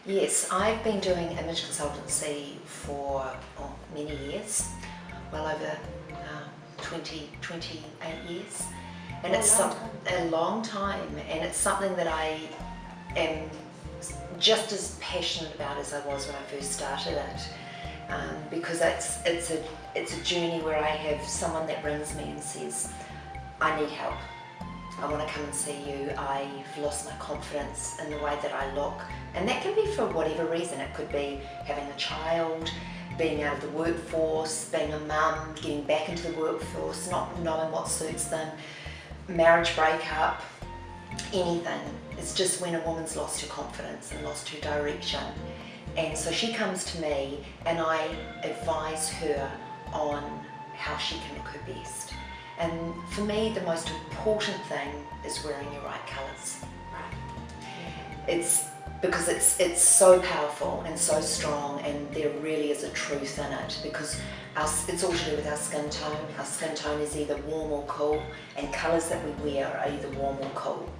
Yes, I've been doing image consultancy for many years, well over 28 years, and it's a long time, and it's something that I am just as passionate about as I was when I first started it, because it's a journey where I have someone that rings me and says, I need help. I want to come and see you. I've lost my confidence in the way that I look. And that can be for whatever reason. It could be having a child, being out of the workforce, being a mum, getting back into the workforce, not knowing what suits them, marriage breakup, anything. It's just when a woman's lost her confidence and lost her direction. And so she comes to me and I advise her on how she can look her best. And for me, the most important thing is wearing your right colours. Right. It's because it's so powerful and so strong, and there really is a truth in it, because it's all to do with our skin tone. Our skin tone is either warm or cool, and colours that we wear are either warm or cool.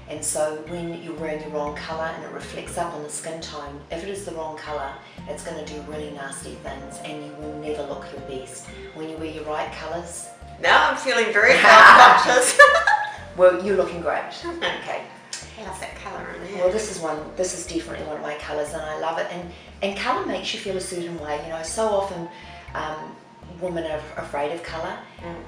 And so when you're wearing the wrong colour and it reflects up on the skin tone, if it is the wrong colour, it's going to do really nasty things and you will never look your best. When you wear your right colours, now I'm feeling very self-conscious. Well, you're looking great. Okay. I love that colour in there. Well, this is definitely one of my colours, and I love it. And colour makes you feel a certain way. You know, so often women are afraid of colour,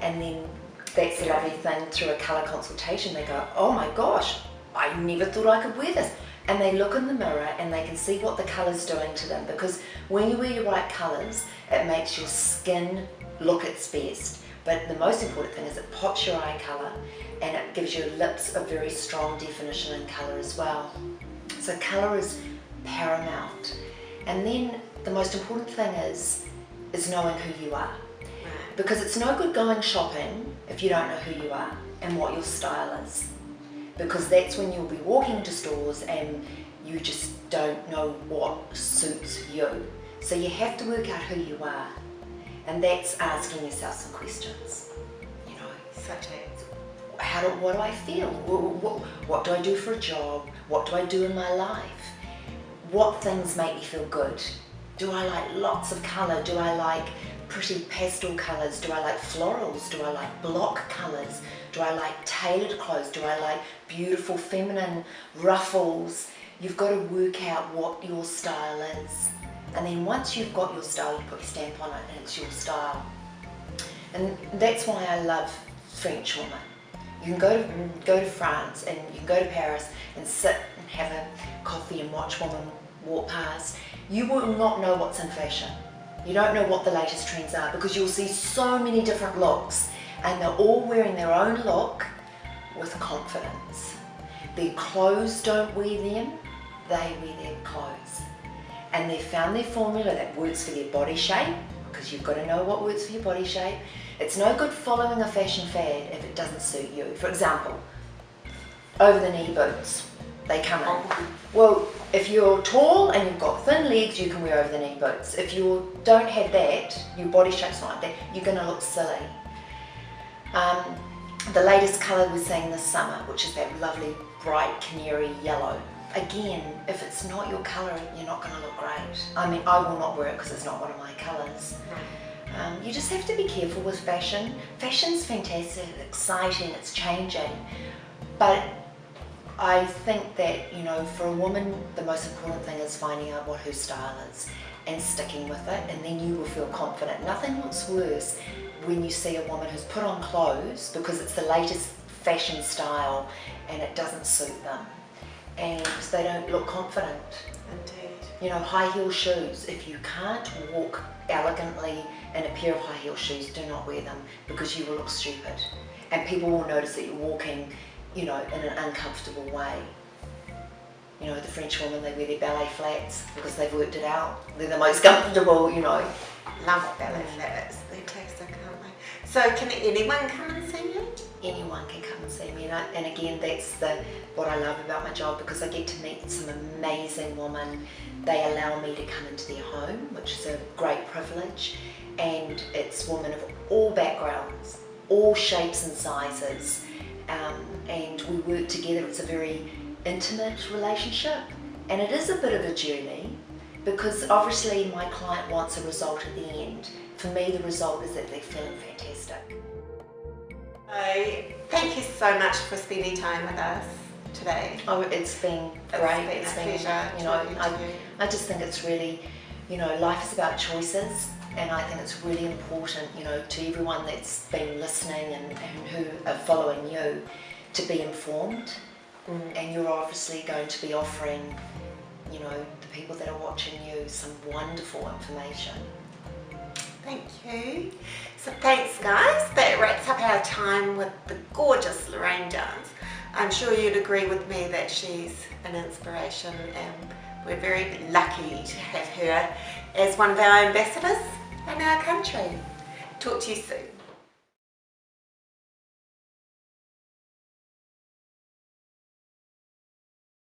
and then that's the lovely thing through a colour consultation. They go, oh my gosh, I never thought I could wear this. And they look in the mirror and they can see what the colour's doing to them, because when you wear your right colours, it makes your skin look its best. But the most important thing is it pops your eye colour and it gives your lips a very strong definition in colour as well. So colour is paramount. And then the most important thing is knowing who you are. Because it's no good going shopping if you don't know who you are and what your style is. Because that's when you'll be walking into stores and you just don't know what suits you. So you have to work out who you are. And that's asking yourself some questions, you know, such as, what do I feel? What do I do for a job? What do I do in my life? What things make me feel good? Do I like lots of colour? Do I like pretty pastel colours? Do I like florals? Do I like block colours? Do I like tailored clothes? Do I like beautiful feminine ruffles? You've got to work out what your style is. And then once you've got your style, you put your stamp on it and it's your style. And that's why I love French women. You can go to France and you can go to Paris and sit and have a coffee and watch women walk past. You will not know what's in fashion. You don't know what the latest trends are, because you'll see so many different looks and they're all wearing their own look with confidence. Their clothes don't wear them, they wear their clothes. And they've found their formula that works for their body shape, because you've got to know what works for your body shape. It's no good following a fashion fad if it doesn't suit you. For example, over-the-knee boots, they come in. Well, if you're tall and you've got thin legs, you can wear over-the-knee boots. If you don't have that, your body shape's not like that, you're going to look silly. The latest colour we're seeing this summer, which is that lovely bright canary yellow. Again, if it's not your colour, you're not going to look great. I mean, I will not wear it because it's not one of my colours. You just have to be careful with fashion. Fashion's fantastic, exciting, it's changing. But I think that, you know, for a woman, the most important thing is finding out what her style is and sticking with it, and then you will feel confident. Nothing looks worse when you see a woman who's put on clothes because it's the latest fashion style and it doesn't suit them. And they don't look confident. Indeed. You know, high heel shoes. If you can't walk elegantly in a pair of high heel shoes, do not wear them, because you will look stupid. And people will notice that you're walking, you know, in an uncomfortable way. You know, the French women, they wear their ballet flats because they've worked it out. They're the most comfortable, you know. Love ballet flats. They're classic, aren't they? So can anyone come and see you? Anyone can come and see me, and again, that's what I love about my job, because I get to meet some amazing women. They allow me to come into their home, which is a great privilege, and it's women of all backgrounds, all shapes and sizes, and we work together. It's a very intimate relationship, And it is a bit of a journey, because obviously my client wants a result at the end. For me, the result is that they're feeling fantastic. Thank you so much for spending time with us today. Oh, it's been great. It's been a pleasure. You know, I just think it's really, you know, life is about choices, and I think it's really important, you know, to everyone that's been listening and who are following you, to be informed. And you're obviously going to be offering, you know, the people that are watching you some wonderful information. Thank you. So thanks guys, that wraps up our time with the gorgeous Lorraine Downes. I'm sure you'd agree with me that she's an inspiration, and we're very lucky to have her as one of our ambassadors in our country. Talk to you soon.